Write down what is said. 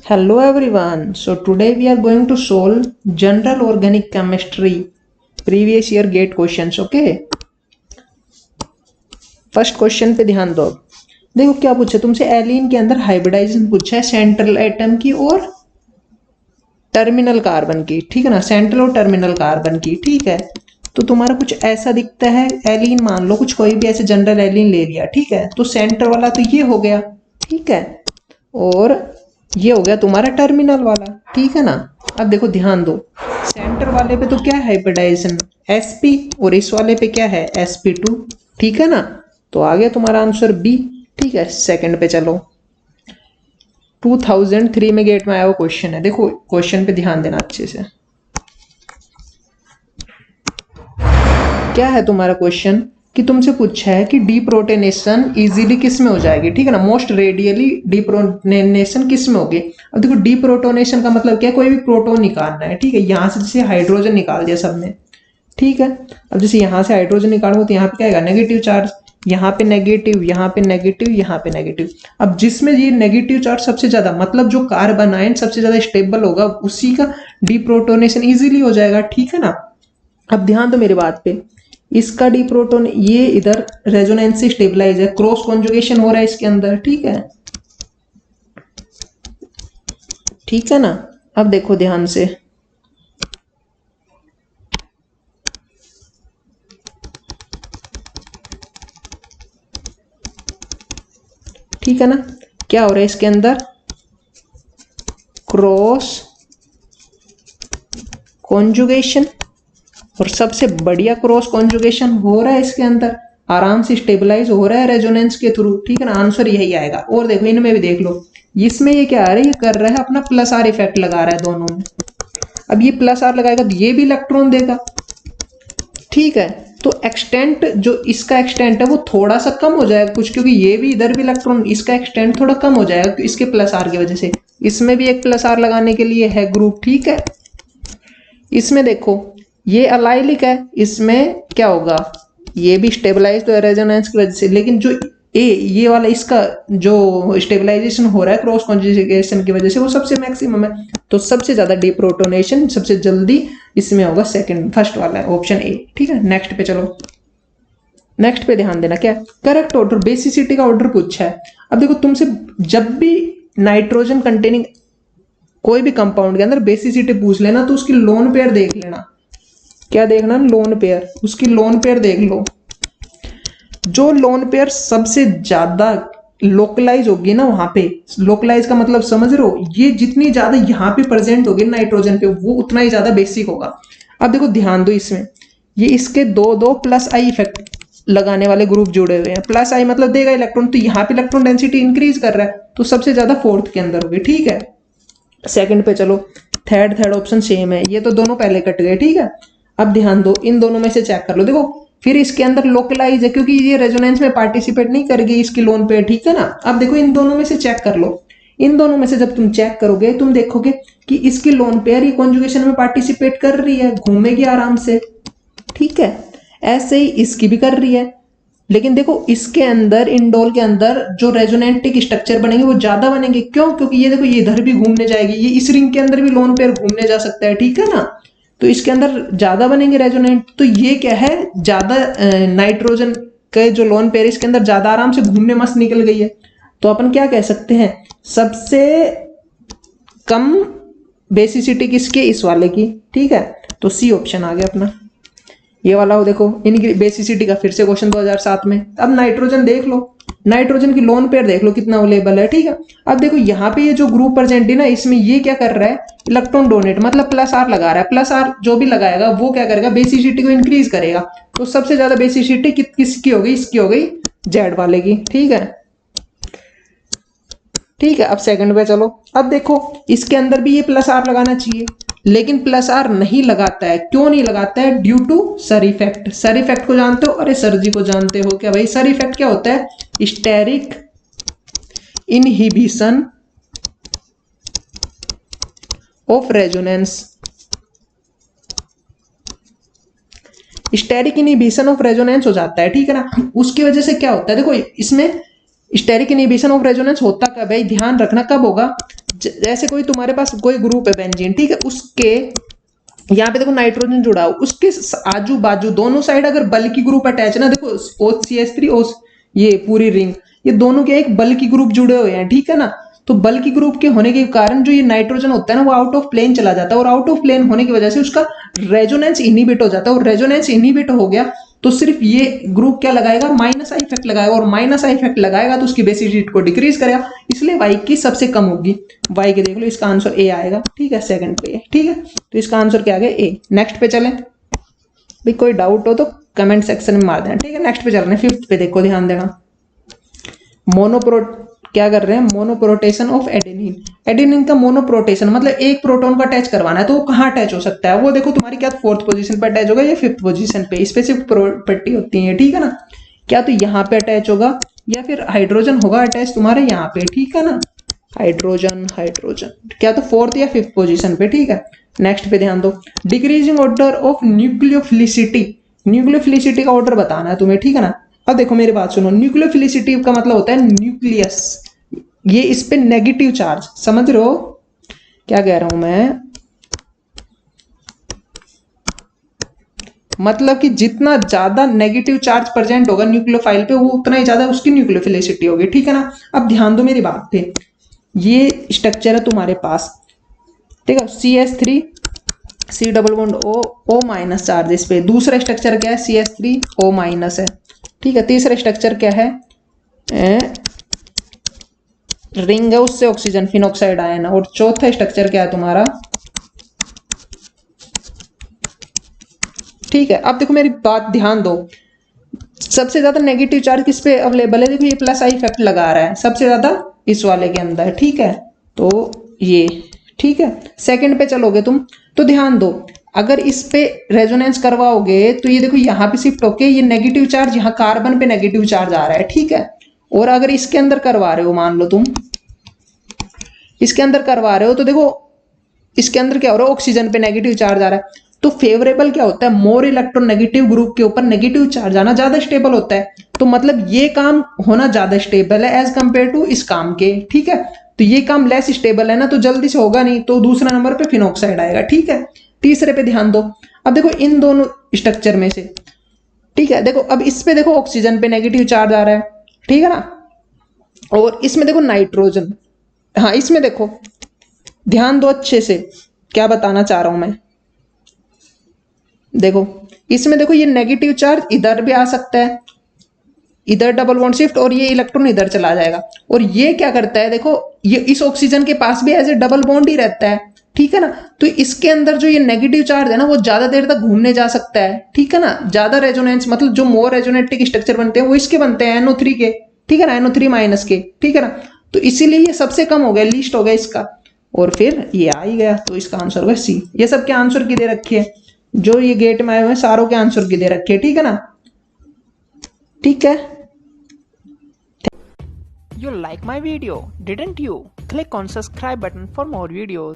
Hello everyone. So today we are going to solve general organic chemistry previous year gate questions. Okay. First question पे ध्यान दो। देखो क्या पूछा तुमसे, एलिन के अंदर हाइब्रिडाइजेशन पूछा है सेंट्रल एटम की और टर्मिनल कार्बन की। ठीक है ना, सेंट्रल और टर्मिनल कार्बन की। ठीक है, तो तुम्हारा कुछ ऐसा दिखता है एलिन, मान लो कुछ कोई भी ऐसे जनरल एलिन ले लिया। ठीक है, तो सेंटर वाला तो ये हो गया। ठीक है, और ये हो गया तुम्हारा टर्मिनल वाला। ठीक है ना, अब देखो ध्यान दो, सेंटर वाले पे तो क्या है हाइब्रिडाइजेशन sp, और इस वाले पे क्या है sp2। ठीक है ना, तो आ गया तुम्हारा आंसर बी। ठीक है, सेकंड पे चलो। 2003 में गेट में आया हुआ क्वेश्चन है। देखो क्वेश्चन पे ध्यान देना अच्छे से। क्या है तुम्हारा क्वेश्चन कि तुमसे पूछा है कि डीप्रोटोनेशन इजीली किस में हो जाएगी। ठीक है ना, मोस्ट रेडियली डीप्रोटोनेशन किस में होगी। अब देखो डीप्रोटोनेशन का मतलब क्या है, कोई भी प्रोटोन निकालना है। ठीक है, यहां से जैसे हाइड्रोजन निकाल दिया सबने। ठीक है, अब जैसे यहां से हाइड्रोजन निकालो तो यहाँ पे क्या आएगा, नेगेटिव चार्ज, यहाँ पे नेगेटिव, यहाँ पे नेगेटिव, यहाँ पे नेगेटिव। अब जिसमें ये नेगेटिव चार्ज सबसे ज्यादा, मतलब जो कार्बन आयन सबसे ज्यादा स्टेबल होगा, उसी का डीप्रोटोनेशन इजीली हो जाएगा। ठीक है ना, अब ध्यान दो मेरी बात पे, इसका डीप्रोटोन ये इधर रेजोनेंस से स्टेबलाइज है, क्रॉस कॉन्जुगेशन हो रहा है इसके अंदर। ठीक है, ठीक है ना, अब देखो ध्यान से, ठीक है ना, क्या हो रहा है इसके अंदर, क्रॉस कॉन्जुगेशन, और सबसे बढ़िया क्रॉस कॉन्जुगेशन हो रहा है इसके अंदर, आराम से स्टेबलाइज हो रहा है रेजोनेंस के थ्रू। ठीक है ना, आंसर यही आएगा। और देखो इनमें भी देख लो, इसमें ये क्या आ रहा है, ये कर रहा है अपना प्लस आर इफेक्ट लगा रहा है दोनों में। अब ये प्लस आर लगाएगा तो ये भी इलेक्ट्रॉन देगा। ठीक है, तो एक्सटेंट जो इसका एक्सटेंट है वो थोड़ा सा कम हो जाएगा कुछ, क्योंकि ये भी इधर भी इलेक्ट्रॉन, इसका एक्सटेंट थोड़ा कम हो जाएगा इसके प्लस आर की वजह से। इसमें भी एक प्लस आर लगाने के लिए है ग्रुप। ठीक है, इसमें देखो ये अलाइलिक है, इसमें क्या होगा, ये भी स्टेबलाइज तो है रेजोनेंस की वजह से, लेकिन जो ये वाला इसका जो स्टेबलाइजेशन हो रहा है क्रॉस कॉन्जुगेशन की वजह से, वो सबसे मैक्सिमम है। तो सबसे ज्यादा डीप्रोटोनेशन सबसे जल्दी इसमें होगा सेकंड, फर्स्ट वाला है ऑप्शन ए। ठीक है, नेक्स्ट पे चलो। नेक्स्ट पे ध्यान देना, क्या करेक्ट ऑर्डर, बेसिसिटी का ऑर्डर पूछा है। अब देखो तुमसे जब भी नाइट्रोजन कंटेनिंग कोई भी कंपाउंड के अंदर बेसिसिटी पूछ लेना, तो उसकी लोन पेयर देख लेना। क्या देखना, लोन पेयर, उसकी लोन पेयर देख लो। जो लोन पेयर सबसे ज्यादा लोकलाइज होगी ना, वहां पे, लोकलाइज का मतलब समझ रहे हो, ये जितनी ज्यादा यहाँ पे प्रेजेंट होगी नाइट्रोजन पे, वो उतना ही ज्यादा बेसिक होगा। अब देखो ध्यान दो, इसमें ये इसके दो दो प्लस आई इफेक्ट लगाने वाले ग्रुप जुड़े हुए हैं। प्लस आई मतलब देगा इलेक्ट्रॉन, तो यहाँ पे इलेक्ट्रॉन डेंसिटी इंक्रीज कर रहा है, तो सबसे ज्यादा फोर्थ के अंदर होगी। ठीक है, सेकंड पे चलो। थर्ड ऑप्शन सेम है, ये तो दोनों पहले कट गए। ठीक है, अब ध्यान दो, इन दोनों में से चेक कर लो। देखो फिर इसके अंदर लोकलाइज है, क्योंकि ये रेजोनेंस में पार्टिसिपेट नहीं करेगी इसकी लोन पे। ठीक है ना, अब देखो इन दोनों में से चेक कर लो। इन दोनों में से जब तुम चेक करोगे, तुम देखोगे कि इसकी लोन पेयर ही कॉन्जुगेशन में पार्टिसिपेट कर रही है, घूमेगी आराम से। ठीक है, ऐसे ही इसकी भी कर रही है, लेकिन देखो इसके अंदर, इंडोल के अंदर जो रेजोनेंटिक स्ट्रक्चर बनेंगे वो ज्यादा बनेंगे। क्यों, क्योंकि ये देखो ये इधर भी घूमने जाएगी, ये इस रिंग के अंदर भी लोन पेयर घूमने जा सकता है। ठीक है ना, तो इसके अंदर ज्यादा बनेंगे रेजोनेंट, तो ये क्या है, ज्यादा नाइट्रोजन के जो लोन पेयर इसके अंदर ज्यादा आराम से घूमने मस्त निकल गई है। तो अपन क्या कह सकते हैं, सबसे कम बेसिसिटी किसकी, इस वाले की। ठीक है, तो सी ऑप्शन आ गया अपना, ये वाला हो। देखो इनकी बेसिसिटी का फिर से क्वेश्चन 2007 में। अब नाइट्रोजन देख लो, नाइट्रोजन की लोन पेयर देख लो कितना अवेलेबल है। ठीक है, अब देखो यहाँ पे ये जो ग्रुप प्रेजेंट है ना, इसमें ये क्या कर रहा है, इलेक्ट्रॉन डोनेट, मतलब प्लस आर लगा रहा है। प्लस आर जो भी लगाएगा वो क्या करेगा, बेसिसिटी को इंक्रीज करेगा। तो सबसे ज्यादा बेसिसिटी किसकी हो गई, इसकी हो गई, जेड वाले की। ठीक है, ठीक है, अब सेकंड पे चलो। अब देखो इसके अंदर भी ये प्लस आर लगाना चाहिए, लेकिन प्लस आर नहीं लगाता है। क्यों नहीं लगाता है, due to SIR effect. SIR effect को जानते हो, अरे सर जी को जानते हो क्या भाई। सर इफेक्ट क्या होता है, steric inhibition of resonance. Steric inhibition of resonance हो जाता है। ठीक है ना, उसकी वजह से क्या होता है, देखो इसमें स्टेरिक इनहिबिशन ऑफ रेजोनेंस होता कब है, ध्यान रखना कब होगा, जैसे कोई तुम्हारे पास कोई ग्रुप है बेंजीन, ठीक है, उसके यहाँ पे देखो नाइट्रोजन जुड़ा हो, उसके आजू बाजू दोनों साइड अगर बल्कि ग्रुप अटैच ना, देखो OCH3 और ये पूरी रिंग, ये दोनों के एक बल्कि ग्रुप जुड़े हुए हैं, ठीक है ना। तो बल्कि ग्रुप के होने के कारण जो ये नाइट्रोजन होता है ना, वो आउट ऑफ प्लेन चला जाता है, और आउट ऑफ प्लेन होने की वजह से उसका रेजोनेंस इनहिबिट हो जाता है, और रेजोनेंस इनहिबिट हो गया तो सिर्फ ये ग्रुप क्या लगाएगा, माइनस आई इफेक्ट लगाएगा, और माइनस आई इफेक्ट लगाएगा तो उसकी बेसिसिटी को डिक्रीज करेगा, इसलिए वाई की सबसे कम होगी। वाई के देख लो, इसका आंसर ए आएगा, ठीक है, सेकंड पे, ठीक है, तो इसका आंसर क्या आ गया, ए। नेक्स्ट पे चलें, भाई कोई डाउट हो तो कमेंट सेक्शन में मार देना, ठीक है। नेक्स्ट पे चल रहे हैं, फिफ्थ पे देखो, ध्यान देना, क्या कर रहे हैं, मोनोप्रोटेशन ऑफ एडेनिन। एडेनिन का मोनोप्रोटेशन मतलब एक प्रोटॉन को अटैच करवाना है, तो वो कहाँ अटैच हो सकता है, वो देखो तुम्हारी क्या फोर्थ पोजीशन पे अटैच होगा या फिफ्थ पोजीशन पे, स्पेसिफिक प्रॉपर्टी होती है, ठीक है ना। क्या तो यहाँ पे अटैच होगा या फिर हाइड्रोजन होगा अटैच तुम्हारे यहाँ पे, ठीक है ना, हाइड्रोजन हाइड्रोजन, क्या तो फोर्थ या फिफ्थ पोजीशन पे, ठीक है। नेक्स्ट पे ध्यान दो, decreasing order of nucleophilicity. Nucleophilicity का ऑर्डर बताना है तुम्हें, ठीक है ना। अब देखो मेरी बात सुनो, न्यूक्लियोफिलिसिटी का मतलब होता है न्यूक्लियस, ये इस पे नेगेटिव चार्ज, समझ रहे हो क्या कह रहा हूं मैं, मतलब कि जितना ज्यादा नेगेटिव चार्ज प्रेजेंट होगा न्यूक्लियोफाइल पे, वो उतना ही ज्यादा उसकी न्यूक्लियोफिलिसिटी होगी, ठीक है ना। अब ध्यान दो मेरी बात पे, ये स्ट्रक्चर है तुम्हारे पास, ठीक है, CH3 C double bond O minus charge इस पे, दूसरा स्ट्रक्चर क्या है, CH3 O माइनस है, ठीक है, तीसरा स्ट्रक्चर क्या है, रिंग है, उससे ऑक्सीजन फिनॉक्साइड आयन, और चौथा स्ट्रक्चर क्या है तुम्हारा, ठीक है। अब देखो मेरी बात ध्यान दो, सबसे ज्यादा नेगेटिव चार्ज किस पे अवेलेबल है, देखो ये प्लस आई इफेक्ट लगा रहा है सबसे ज्यादा इस वाले के अंदर, ठीक है, तो ये, ठीक है। सेकंड पे चलोगे तुम तो ध्यान दो, अगर इस पे रेजोनेंस करवाओगे तो ये देखो यहाँ पे शिफ्ट होके ये नेगेटिव चार्ज, यहाँ कार्बन पे नेगेटिव चार्ज आ रहा है, ठीक है। और अगर इसके अंदर करवा रहे हो, मान लो तुम इसके अंदर करवा रहे हो, तो देखो इसके अंदर क्या हो रहा है, ऑक्सीजन पे नेगेटिव चार्ज आ रहा है, तो फेवरेबल क्या होता है, मोर इलेक्ट्रोनेगेटिव ग्रुप के ऊपर नेगेटिव चार्ज आना ज्यादा स्टेबल होता है, तो मतलब ये काम होना ज्यादा स्टेबल है एज कंपेयर टू इस काम के, ठीक है। तो ये काम लेस स्टेबल है ना, तो जल्दी से होगा नहीं, तो दूसरा नंबर पे फिनॉक्साइड आएगा, ठीक है। तीसरे पे ध्यान दो, अब देखो इन दोनों स्ट्रक्चर में से, ठीक है, देखो अब इस पे देखो ऑक्सीजन पे नेगेटिव चार्ज आ रहा है, ठीक है ना, और इसमें देखो नाइट्रोजन, हाँ इसमें देखो ध्यान दो अच्छे से, क्या बताना चाह रहा हूं मैं, देखो इसमें देखो ये नेगेटिव चार्ज इधर भी आ सकता है, इधर डबल बॉन्ड शिफ्ट, और ये इलेक्ट्रॉन इधर चला जाएगा, और ये क्या करता है, देखो ये इस ऑक्सीजन के पास भी एज ए डबल बॉन्ड ही रहता है, ठीक है ना। तो इसके अंदर जो ये नेगेटिव चार्ज है ना, वो ज्यादा देर तक घूमने जा सकता है, ठीक है ना, ज्यादा रेजोनेंस, मतलब जो मोर रेजोनेटिक स्ट्रक्चर बनते हैं वो इसके बनते हैं NO3 के, ठीक है ना, NO3 माइनस के, ठीक है ना। तो इसीलिए ये सबसे कम हो गया, लीस्ट हो गया इसका, और फिर ये आ ही गया, तो इसका आंसर होगा C। ये सब के आंसर की दे रखी है, जो ये गेट में आए हुए सारों के आंसर की दे रखे, ठीक है ना, ठीक है। You like my video, didn't you? Click on subscribe button for more videos.